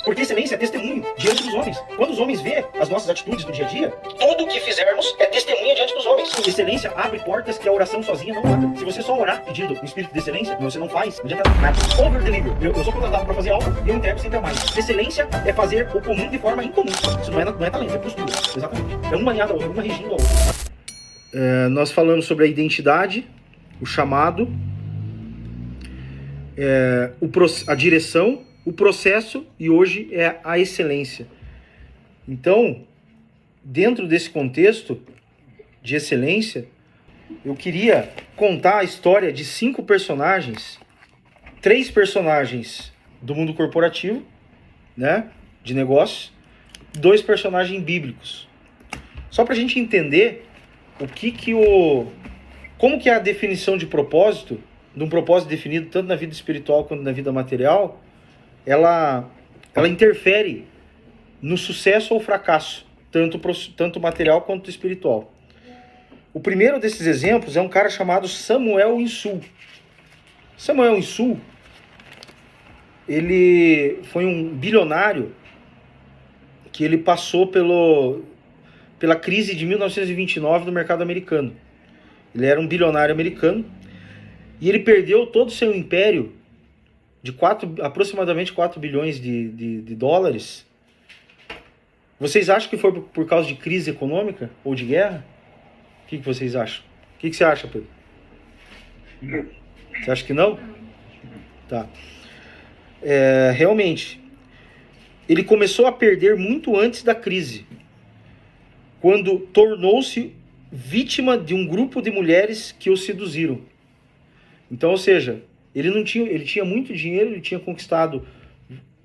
Porque excelência é testemunho diante dos homens. Quando os homens vê as nossas atitudes do dia a dia, tudo o que fizermos é testemunha diante dos homens. E excelência abre portas que a oração sozinha não abre. Se você só orar pedindo o espírito de excelência, mas você não faz, não adianta nada. Over deliver. Eu sou contratado para fazer algo e eu entrego sempre a mais. Excelência é fazer o comum de forma incomum. Isso não é talento, é postura. Exatamente. É uma alinhada a outra, uma regindo a outra. Nós falamos sobre a identidade, o chamado, a direção, o processo e hoje é a excelência. Então, dentro desse contexto de excelência, eu queria contar a história de 5 personagens, 3 personagens do mundo corporativo, né, de negócios, 2 personagens bíblicos. Só para a gente entender como que é a definição de propósito, de um propósito definido tanto na vida espiritual quanto na vida material, ela interfere no sucesso ou fracasso, tanto material quanto espiritual. O primeiro desses exemplos é um cara chamado Samuel Insull. Samuel Insull, ele foi um bilionário que ele passou pela crise de 1929 no mercado americano. Ele era um bilionário americano e ele perdeu todo o seu império de aproximadamente 4 bilhões de dólares. Vocês acham que foi por causa de crise econômica ou de guerra? O que vocês acham? O que você acha, Pedro? Você acha que não? Tá. Realmente, ele começou a perder muito antes da crise, quando tornou-se vítima de um grupo de mulheres que o seduziram. Então, ou seja, ele tinha muito dinheiro, ele tinha conquistado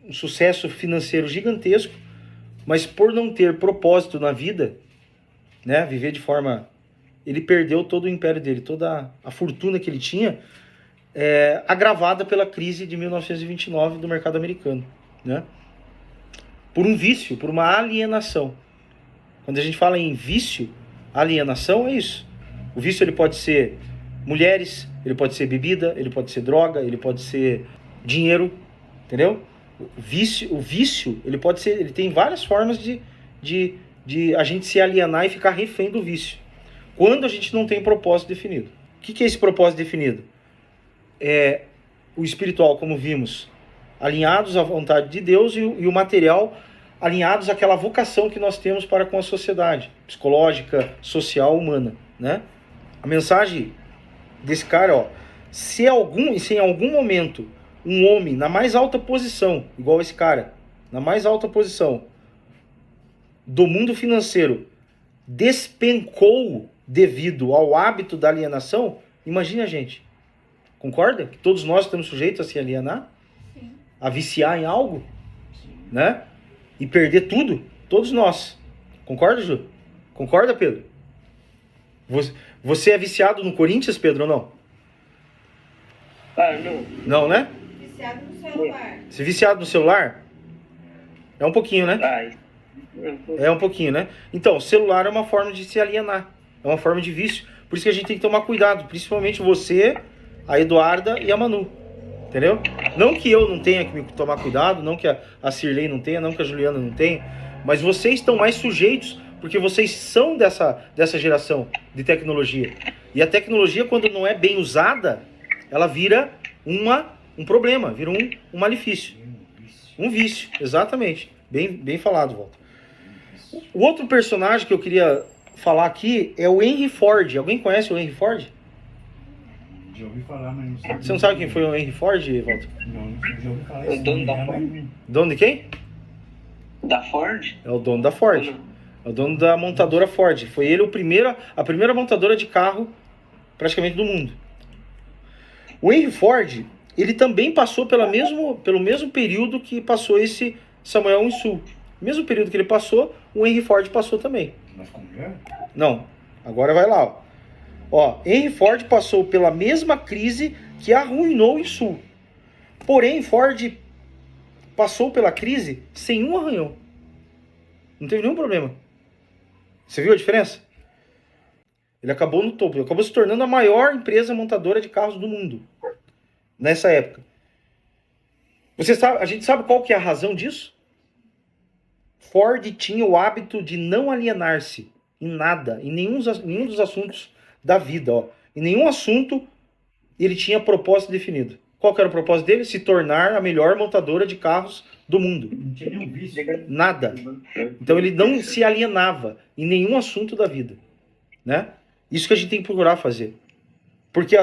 um sucesso financeiro gigantesco, mas por não ter propósito na vida, né, viver de forma... Ele perdeu todo o império dele, toda a fortuna que ele tinha, agravada pela crise de 1929 do mercado americano, né? Por um vício, por uma alienação. Quando a gente fala em vício, alienação é isso. O vício ele pode ser mulheres, ele pode ser bebida, ele pode ser droga, ele pode ser dinheiro, entendeu? O vício ele pode ser, ele tem várias formas de a gente se alienar e ficar refém do vício. Quando a gente não tem propósito definido. O que é esse propósito definido? É o espiritual, como vimos, alinhados à vontade de Deus e o material alinhados àquela vocação que nós temos para com a sociedade, psicológica, social, humana, né? A mensagem desse cara, se em algum momento um homem na mais alta posição, igual esse cara, na mais alta posição do mundo financeiro, despencou devido ao hábito da alienação, imagine a gente. Concorda? Que todos nós estamos sujeitos a se alienar? Sim. A viciar em algo? Sim. Né? E perder tudo? Todos nós. Concorda, Ju? Concorda, Pedro? Você é viciado no Corinthians, Pedro, ou não? Não. Não, né? Viciado no celular. Você é viciado no celular? É um pouquinho, né? É um pouquinho, né? Então, celular é uma forma de se alienar. É uma forma de vício. Por isso que a gente tem que tomar cuidado. Principalmente você, a Eduarda e a Manu. Entendeu? Não que eu não tenha que tomar cuidado, não que a Cirlei não tenha, não que a Juliana não tenha. Mas vocês estão mais sujeitos, porque vocês são dessa geração de tecnologia. E a tecnologia, quando não é bem usada, ela vira um problema, vira um malefício. Um vício, exatamente. Bem falado, Walter. O outro personagem que eu queria falar aqui é o Henry Ford. Alguém conhece o Henry Ford? Já ouvi falar, mas não sei. Você não sabe quem foi o Henry Ford, Walter? Não, já ouvi falar. O dono da Ford. Dono de quem? Da Ford? É o dono da Ford. É o dono da montadora Ford. Foi ele a primeira montadora de carro praticamente do mundo. O Henry Ford, ele também passou pelo mesmo período que passou esse Samuel Insull. No mesmo período que ele passou, o Henry Ford passou também. Mas com mulher? Não, agora vai lá. Henry Ford passou pela mesma crise que arruinou o Insull. Porém, Ford passou pela crise sem um arranhão. Não teve nenhum problema. Você viu a diferença? Ele acabou no topo, ele acabou se tornando a maior empresa montadora de carros do mundo nessa época. A gente sabe qual que é a razão disso? Ford tinha o hábito de não alienar-se em nada, em nenhum dos assuntos da vida. Ó. Em nenhum assunto ele tinha propósito definido. Qual que era o propósito dele? Se tornar a melhor montadora de carros do mundo. Não tinha nenhum vício. Nada. Então ele não se alienava em nenhum assunto da vida. Né? Isso que a gente tem que procurar fazer. Porque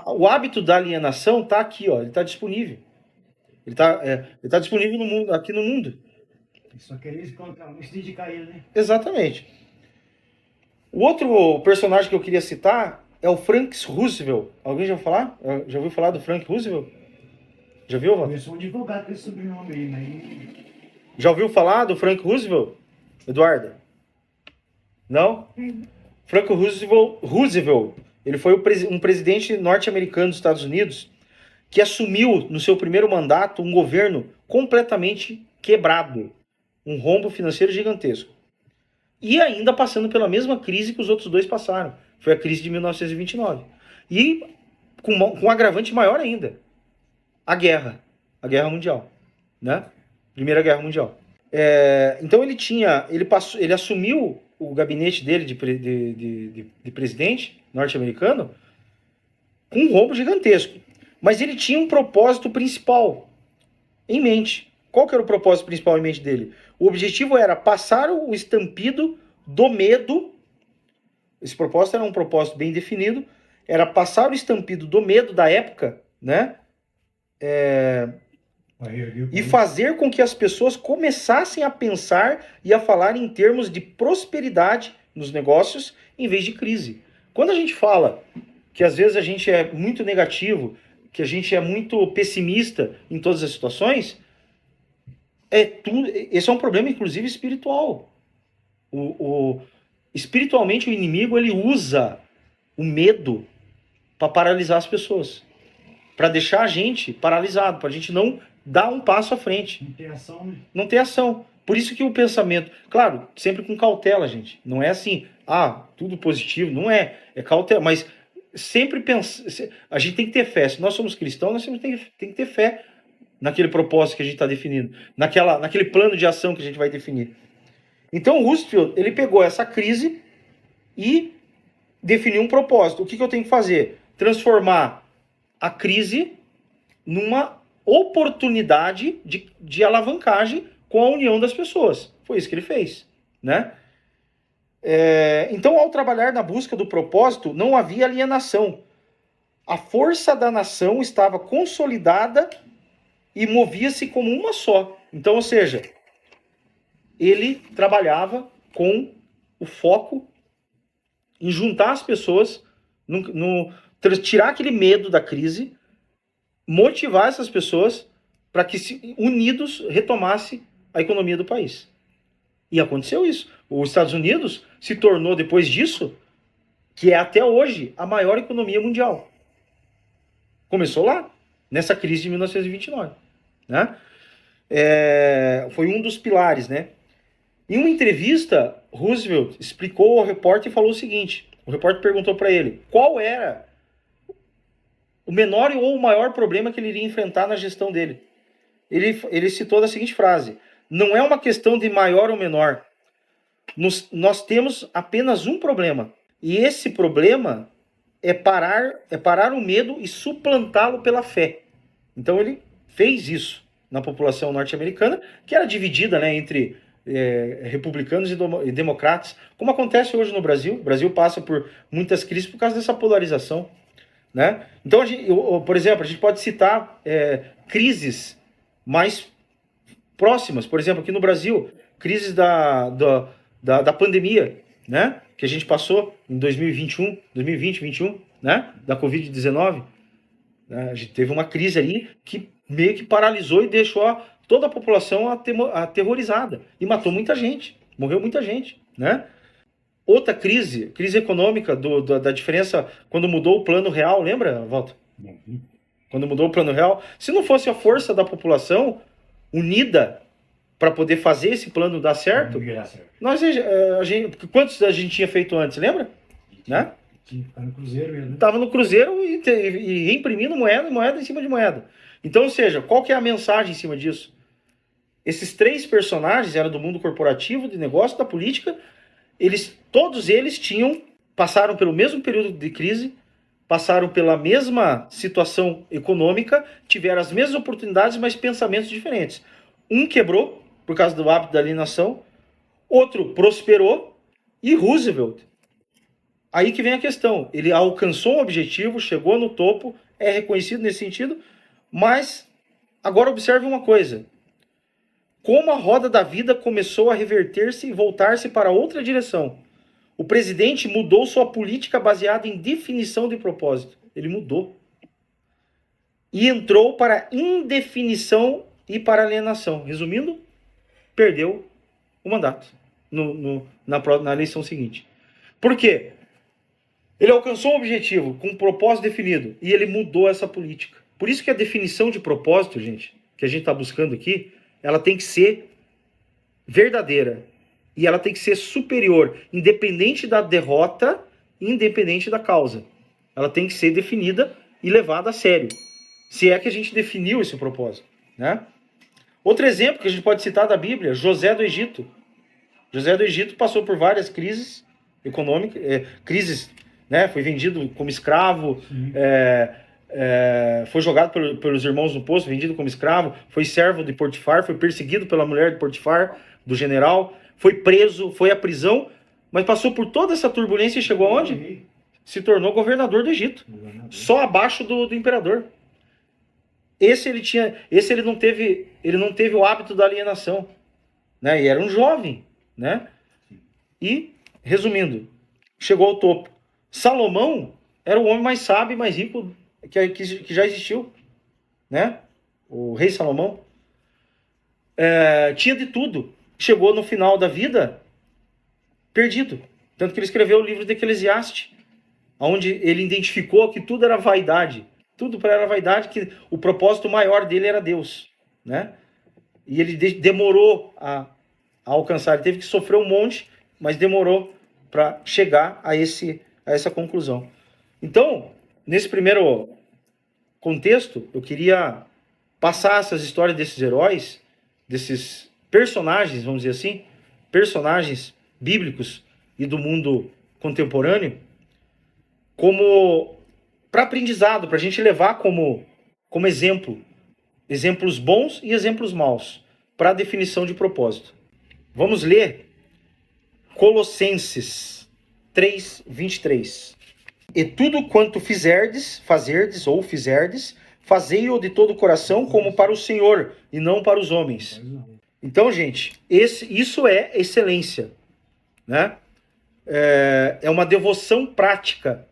o hábito da alienação está aqui, ó, ele está disponível. Ele tá disponível no mundo, aqui no mundo. Só queria encontrar um estilo de cair, né? Exatamente. O outro personagem que eu queria citar é o Frank Roosevelt. Alguém já ouviu falar? Já ouviu falar do Frank Roosevelt? Já viu, Walter? Eu sou um advogado com esse sobrenome aí, mas... Já ouviu falar do Frank Roosevelt, Eduardo? Não? Frank Roosevelt, ele foi um presidente norte-americano dos Estados Unidos que assumiu no seu primeiro mandato um governo completamente quebrado, um rombo financeiro gigantesco. E ainda passando pela mesma crise que os outros dois passaram. Foi a crise de 1929. E com um agravante maior ainda. A Guerra Mundial. Né? Primeira Guerra Mundial. Então ele assumiu o gabinete dele de presidente norte-americano com um rombo gigantesco. Mas ele tinha um propósito principal em mente. Qual que era o propósito principal em mente dele? O objetivo era passar o estampido do medo. Esse propósito era um propósito bem definido. Era passar o estampido do medo da época, né? E fazer com que as pessoas começassem a pensar e a falar em termos de prosperidade nos negócios em vez de crise. Quando a gente fala que às vezes a gente é muito negativo, que a gente é muito pessimista em todas as situações, esse é um problema, inclusive, espiritual. Espiritualmente, o inimigo ele usa o medo para paralisar as pessoas, para deixar a gente paralisado, para a gente não dar um passo à frente. Não tem ação, né? Não tem ação. Por isso que o pensamento, claro, sempre com cautela, gente. Não é assim, tudo positivo, não é. É cautela, mas sempre a gente tem que ter fé. Se nós somos cristãos, nós sempre tem que ter fé naquele propósito que a gente está definindo, naquele plano de ação que a gente vai definir. Então o Roosevelt, ele pegou essa crise e definiu um propósito. O que eu tenho que fazer? Transformar a crise numa oportunidade de alavancagem com a união das pessoas. Foi isso que ele fez, né? Então, ao trabalhar na busca do propósito, não havia alienação. A força da nação estava consolidada e movia-se como uma só. Então, ou seja, ele trabalhava com o foco em juntar as pessoas, tirar aquele medo da crise, motivar essas pessoas para que, unidos, retomasse a economia do país. E aconteceu isso. Os Estados Unidos se tornou, depois disso, que é até hoje a maior economia mundial. Começou lá, nessa crise de 1929. Né? Foi um dos pilares. Né? Em uma entrevista, Roosevelt explicou ao repórter e falou o seguinte. O repórter perguntou para ele qual era o menor ou o maior problema que ele iria enfrentar na gestão dele. Ele citou da seguinte frase: não é uma questão de maior ou menor. Nós temos apenas um problema. E esse problema é parar o medo e suplantá-lo pela fé. Então ele fez isso na população norte-americana, que era dividida, né, entre republicanos e democratas, como acontece hoje no Brasil. O Brasil passa por muitas crises por causa dessa polarização. Né? Então, por exemplo, a gente pode citar crises mais próximas. Por exemplo, aqui no Brasil, crises da pandemia, né? Que a gente passou em 2020, 2021, né? Da Covid-19. A gente teve uma crise ali que meio que paralisou e deixou toda a população aterrorizada. E matou muita gente, morreu muita gente, né? Outra crise econômica da diferença quando mudou o Plano Real, lembra, Walter? Quando mudou o Plano Real, se não fosse a força da população unida para poder fazer esse plano dar certo, quantos a gente tinha feito antes, lembra? Né? Tinha que ficar no Cruzeiro mesmo. Estava no Cruzeiro e imprimindo moeda em cima de moeda. Então, ou seja, qual que é a mensagem em cima disso? Esses 3 personagens eram do mundo corporativo, de negócio, da política. Todos eles passaram pelo mesmo período de crise, passaram pela mesma situação econômica, tiveram as mesmas oportunidades, mas pensamentos diferentes. Um quebrou por causa do hábito da alienação, outro prosperou, e Roosevelt, aí que vem a questão, ele alcançou um objetivo, chegou no topo, é reconhecido nesse sentido, mas agora observe uma coisa, como a roda da vida começou a reverter-se e voltar-se para outra direção. O presidente mudou sua política baseada em definição de propósito. Ele mudou. E entrou para indefinição e para alienação. Resumindo, perdeu o mandato na eleição seguinte. Por quê? Ele alcançou um objetivo com um propósito definido e ele mudou essa política. Por isso que a definição de propósito, gente, que a gente está buscando aqui, ela tem que ser verdadeira. E ela tem que ser superior, independente da derrota, independente da causa. Ela tem que ser definida e levada a sério. Se é que a gente definiu esse propósito, né? Outro exemplo que a gente pode citar da Bíblia, José do Egito. José do Egito passou por várias crises econômicas, crises, né? Foi vendido como escravo, foi jogado pelos irmãos no poço, vendido como escravo, foi servo de Potifar, foi perseguido pela mulher de Potifar, do general, foi preso, foi à prisão, mas passou por toda essa turbulência e chegou aonde? Se tornou governador do Egito, só abaixo do imperador. Esse ele não teve o hábito da alienação, né? E era um jovem, né? E, resumindo, chegou ao topo. Salomão era o homem mais sábio e mais rico que já existiu, né? O rei Salomão tinha de tudo. Chegou no final da vida perdido. Tanto que ele escreveu o livro de Eclesiastes, onde ele identificou que tudo era vaidade. Tudo era vaidade, que o propósito maior dele era Deus, né? E ele demorou a alcançar. Ele teve que sofrer um monte, mas demorou para chegar a essa conclusão. Então, nesse primeiro contexto, eu queria passar essas histórias desses heróis, desses personagens, vamos dizer assim, personagens bíblicos e do mundo contemporâneo, como para aprendizado, para a gente levar como exemplo, exemplos bons e exemplos maus, para a definição de propósito. Vamos ler Colossenses 3:23. E tudo quanto fazerdes, fazei-o de todo o coração como para o Senhor e não para os homens. Então, gente, isso é excelência, né? É uma devoção prática.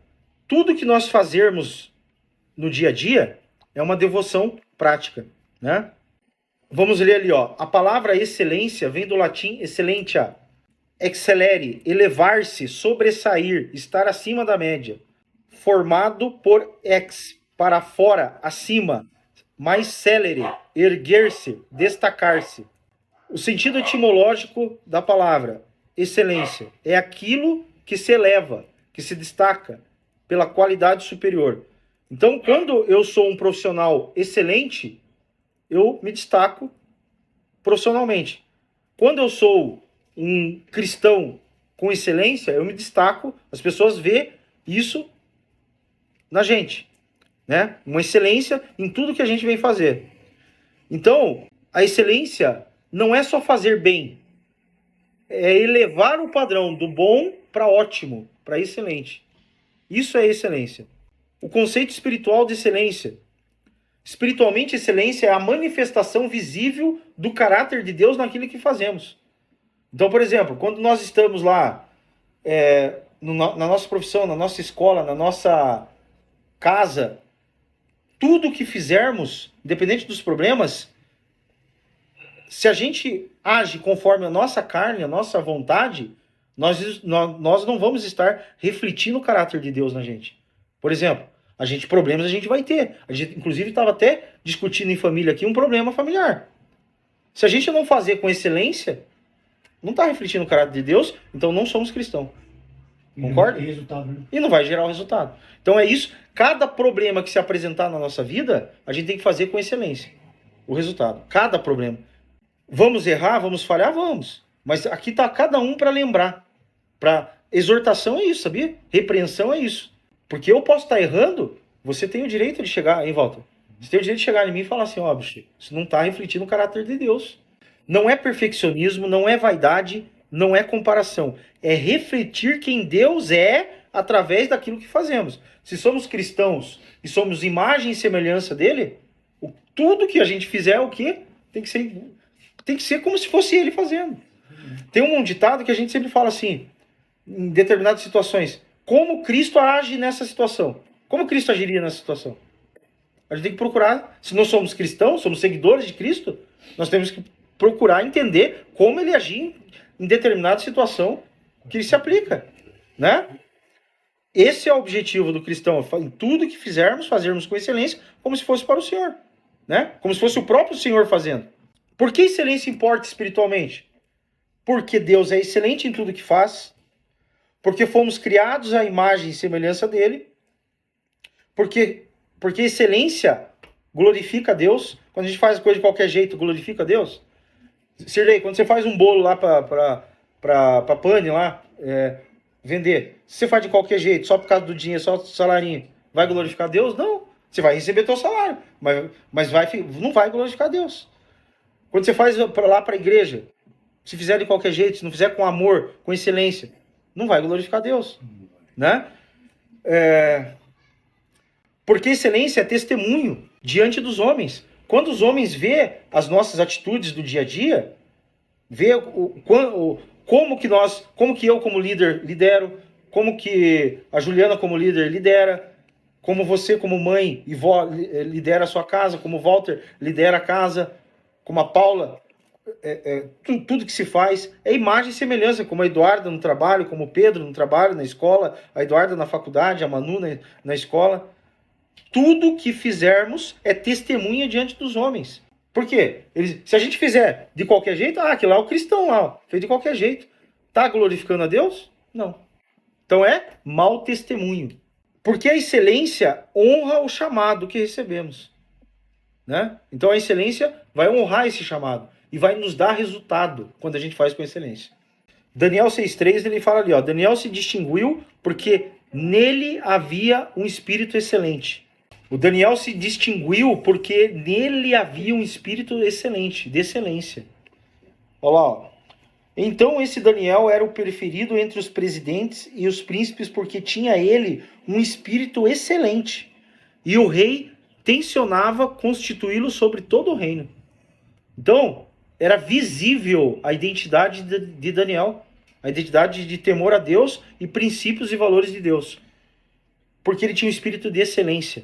Tudo que nós fazermos no dia a dia é uma devoção prática, né? Vamos ler ali, ó. A palavra excelência vem do latim excellentia, excellere, elevar-se, sobressair, estar acima da média. Formado por ex, para fora, acima, mais celere, erguer-se, destacar-se. O sentido etimológico da palavra excelência é aquilo que se eleva, que se destaca pela qualidade superior. Então, quando eu sou um profissional excelente, eu me destaco profissionalmente. Quando eu sou um cristão com excelência, eu me destaco, as pessoas vê isso na gente, né? Uma excelência em tudo que a gente vem fazer. Então, a excelência não é só fazer bem, é elevar o padrão do bom para ótimo, para excelente. Isso é excelência. O conceito espiritual de excelência. Espiritualmente, excelência é a manifestação visível do caráter de Deus naquilo que fazemos. Então, por exemplo, quando nós estamos lá na nossa profissão, na nossa escola, na nossa casa, tudo que fizermos, independente dos problemas, se a gente age conforme a nossa carne, a nossa vontade, nós não vamos estar refletindo o caráter de Deus na gente. Por exemplo, problemas a gente vai ter. A gente, inclusive, estava até discutindo em família aqui um problema familiar. Se a gente não fazer com excelência, não está refletindo o caráter de Deus, então não somos cristãos. Concorda? E não vai gerar o resultado. Então é isso. Cada problema que se apresentar na nossa vida, a gente tem que fazer com excelência o resultado. Cada problema. Vamos errar, vamos falhar? Vamos. Mas aqui está cada um para lembrar. Para exortação é isso, sabia? Repreensão é isso. Porque eu posso estar errando, você tem o direito de chegar, em volta. Você tem o direito de chegar em mim e falar assim, ó, bicho, isso não está refletindo o caráter de Deus. Não é perfeccionismo, não é vaidade, não é comparação. É refletir quem Deus é através daquilo que fazemos. Se somos cristãos e somos imagem e semelhança dele, tudo que a gente fizer é o quê? Tem que ser como se fosse ele fazendo. Tem um ditado que a gente sempre fala assim, em determinadas situações, como Cristo age nessa situação? Como Cristo agiria nessa situação? A gente tem que procurar, se nós somos cristãos, somos seguidores de Cristo, nós temos que procurar entender como ele agia em determinada situação que se aplica, né? Esse é o objetivo do cristão, em tudo que fizermos, fazermos com excelência, como se fosse para o Senhor, né? Como se fosse o próprio Senhor fazendo. Por que excelência importa espiritualmente? Porque Deus é excelente em tudo que faz, porque fomos criados à imagem e semelhança dele, porque excelência glorifica a Deus. Quando a gente faz coisa de qualquer jeito, glorifica a Deus. Sirlei, quando você faz um bolo lá para pane lá, vender, se você faz de qualquer jeito, só por causa do dinheiro, só do salarinho, vai glorificar a Deus? Não. Você vai receber teu salário, mas não vai glorificar a Deus. Quando você faz lá para a igreja, se fizer de qualquer jeito, se não fizer com amor, com excelência, não vai glorificar a Deus, né? Porque excelência é testemunho diante dos homens. Quando os homens as nossas atitudes do dia a dia, como que eu como líder lidero, como que a Juliana como líder lidera, como você como mãe e vó lidera a sua casa, como o Walter lidera a casa, como a Paula, tudo que se faz é imagem e semelhança, como a Eduarda no trabalho, como o Pedro no trabalho, na escola, a Eduarda na faculdade, a Manu na escola. Tudo que fizermos é testemunha diante dos homens. Por quê? Se a gente fizer de qualquer jeito, aquele lá é o cristão lá, fez de qualquer jeito. Está glorificando a Deus? Não. Então é mau testemunho. Porque a excelência honra o chamado que recebemos, né? Então a excelência vai honrar esse chamado e vai nos dar resultado quando a gente faz com excelência. Daniel 6,3 ele fala ali, ó, Daniel se distinguiu porque nele havia um espírito excelente. O Daniel se distinguiu porque nele havia um espírito excelente, de excelência. Olha lá, ó. Então esse Daniel era o preferido entre os presidentes e os príncipes porque tinha ele um espírito excelente. E o rei tensionava constituí-lo sobre todo o reino. Então, era visível a identidade de Daniel, a identidade de temor a Deus e princípios e valores de Deus. Porque ele tinha um espírito de excelência.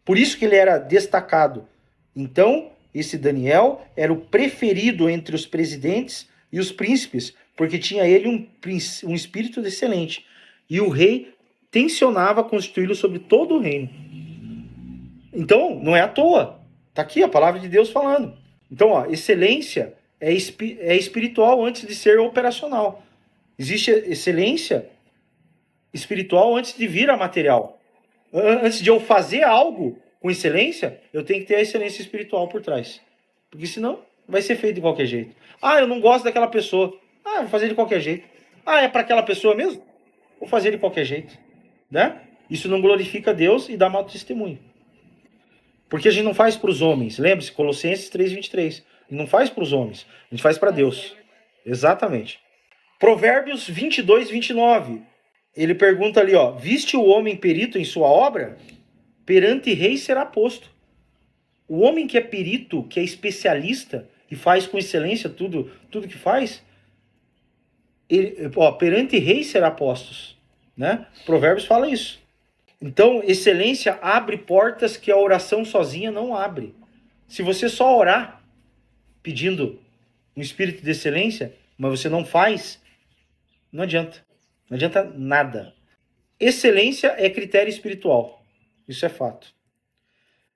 Por isso que ele era destacado. Então, esse Daniel era o preferido entre os presidentes e os príncipes, porque tinha ele um espírito excelente. E o rei tensionava constituí-lo sobre todo o reino. Então, não é à toa. Está aqui a palavra de Deus falando. Então, ó, excelência é espiritual antes de ser operacional. Existe excelência espiritual antes de vir a material. Antes de eu fazer algo com excelência, eu tenho que ter a excelência espiritual por trás. Porque senão vai ser feito de qualquer jeito. Eu não gosto daquela pessoa. Vou fazer de qualquer jeito. É para aquela pessoa mesmo? Vou fazer de qualquer jeito. Né? Isso não glorifica Deus e dá mau testemunho. Porque a gente não faz para os homens. Lembre-se, Colossenses 3,23. A gente não faz para os homens. A gente faz para Deus. Exatamente. Provérbios 22:29. Ele pergunta ali, ó, viste o homem perito em sua obra? Perante rei será posto. O homem que é perito, que é especialista e faz com excelência tudo que faz, perante rei será postos, né? Provérbios fala isso. Então, excelência abre portas que a oração sozinha não abre. Se você só orar pedindo um espírito de excelência, mas você não faz, não adianta. Não adianta nada. Excelência é critério espiritual. Isso é fato.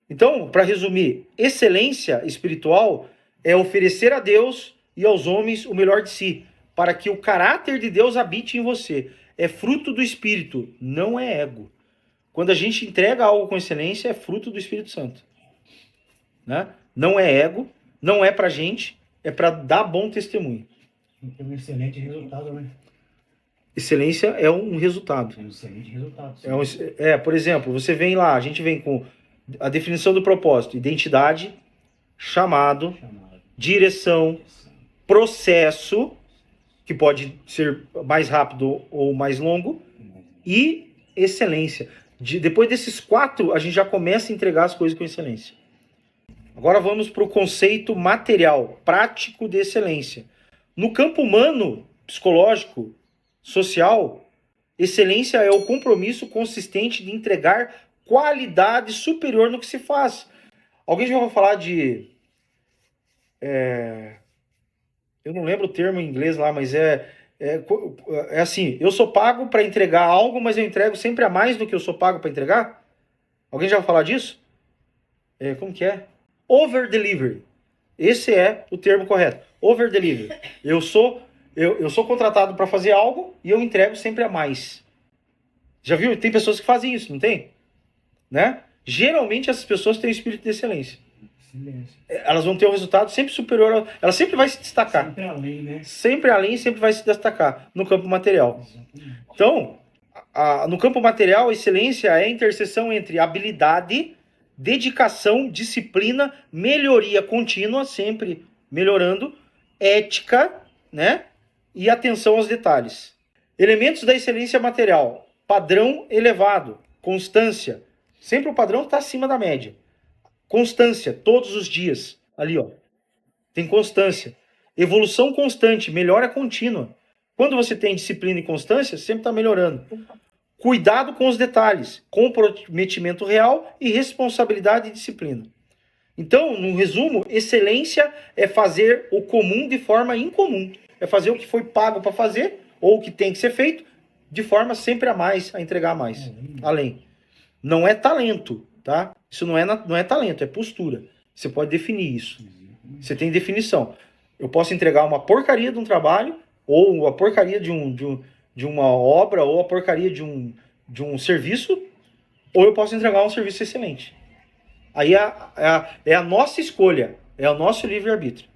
Então, para resumir, excelência espiritual é oferecer a Deus e aos homens o melhor de si, para que o caráter de Deus habite em você. É fruto do Espírito, não é ego. Quando a gente entrega algo com excelência, é fruto do Espírito Santo. Né? Não é ego, não é pra gente, é para dar bom testemunho. Tem um excelente resultado, né? Excelência é um resultado. Tem um excelente resultado. sim. Por exemplo, você vem lá, a gente vem com a definição do propósito, identidade, chamado, Chamado. direção, processo, que pode ser mais rápido ou mais longo, e excelência. Depois desses 4, a gente já começa a entregar as coisas com excelência. Agora vamos para o conceito material, prático de excelência. No campo humano, psicológico, social, excelência é o compromisso consistente de entregar qualidade superior no que se faz. Alguém já ouviu falar de... eu não lembro o termo em inglês lá, mas é assim, eu sou pago para entregar algo, mas eu entrego sempre a mais do que eu sou pago para entregar? Alguém já ouviu falar disso? Como que é? Over delivery. Esse é o termo correto. Over delivery. Eu sou contratado para fazer algo e eu entrego sempre a mais. Já viu? Tem pessoas que fazem isso, não tem? Né? Geralmente essas pessoas têm espírito de excelência. Excelência. Elas vão ter um resultado sempre superior. Ela sempre vai se destacar. Sempre além, né? Sempre além, sempre vai se destacar no campo material. Exatamente. Então, no campo material, a excelência é a interseção entre habilidade, dedicação, disciplina, melhoria contínua, sempre melhorando, ética, né? E atenção aos detalhes. Elementos da excelência material: padrão elevado, constância. Sempre o padrão está acima da média. Constância, todos os dias. Ali, ó. Tem constância. Evolução constante, melhora contínua. Quando você tem disciplina e constância, sempre está melhorando. Cuidado com os detalhes, comprometimento real e responsabilidade e disciplina. Então, no resumo, excelência é fazer o comum de forma incomum. É fazer o que foi pago para fazer, ou o que tem que ser feito, de forma sempre a mais, a entregar mais. Além. Não é talento, tá? Isso não é talento, é postura. Você pode definir isso. Você tem definição. Eu posso entregar uma porcaria de um trabalho, ou a porcaria de uma obra, ou a porcaria de um serviço, ou eu posso entregar um serviço excelente. Aí é a nossa escolha, é o nosso livre-arbítrio.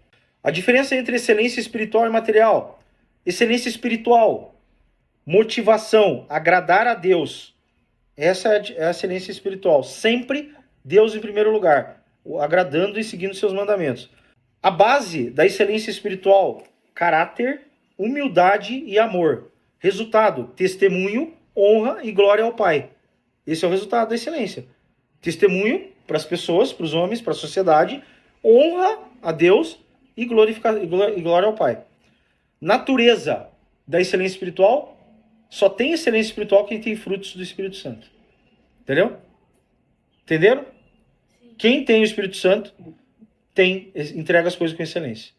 A diferença entre excelência espiritual e material: excelência espiritual, motivação, agradar a Deus. Essa é a excelência espiritual. Sempre Deus em primeiro lugar, agradando e seguindo seus mandamentos. A base da excelência espiritual: caráter, humildade e amor. Resultado: testemunho, honra e glória ao Pai. Esse é o resultado da excelência. Testemunho para as pessoas, para os homens, para a sociedade, honra a Deus e glória ao Pai. Natureza da excelência espiritual: só tem excelência espiritual quem tem frutos do Espírito Santo. Entendeu? Entenderam? Sim. Quem tem o Espírito Santo entrega as coisas com excelência.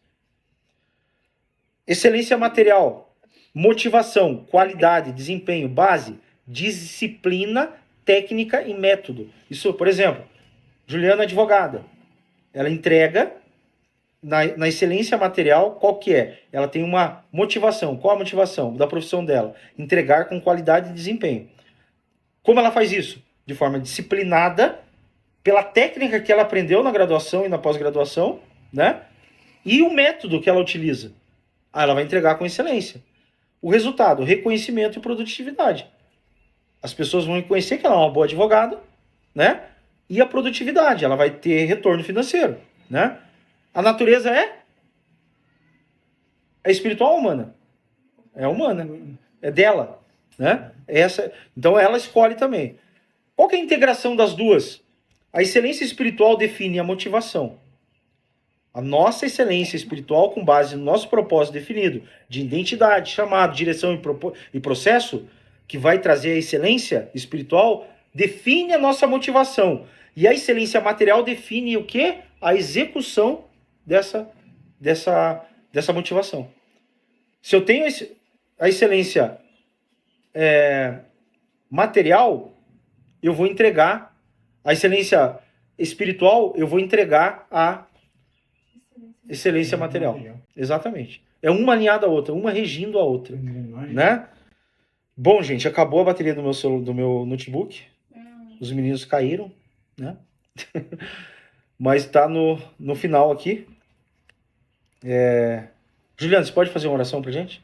Excelência material: motivação, qualidade, desempenho, base, disciplina, técnica e método. Isso, por exemplo, Juliana é advogada. Ela entrega na excelência material, qual que é? Ela tem uma motivação. Qual a motivação da profissão dela? Entregar com qualidade e desempenho. Como ela faz isso? De forma disciplinada, pela técnica que ela aprendeu na graduação e na pós-graduação, né? E o método que ela utiliza. Ela vai entregar com excelência. O resultado: reconhecimento e produtividade. As pessoas vão reconhecer que ela é uma boa advogada, né? E a produtividade, ela vai ter retorno financeiro, né? A natureza é espiritual ou humana? É humana. É dela, né? Então ela escolhe também. Qual que é a integração das duas? A excelência espiritual define a motivação. A nossa excelência espiritual, com base no nosso propósito definido, de identidade, chamado, direção e processo, que vai trazer a excelência espiritual, define a nossa motivação. E a excelência material define o quê? A execução dessa motivação. Se eu tenho a excelência material, eu vou entregar a excelência espiritual, eu vou entregar a excelência material. Exatamente. É uma alinhada à outra, uma regindo a outra, né? Bom, gente, acabou a bateria do meu notebook. Os meninos caíram, né? Mas tá no final aqui. Juliano, você pode fazer uma oração pra gente?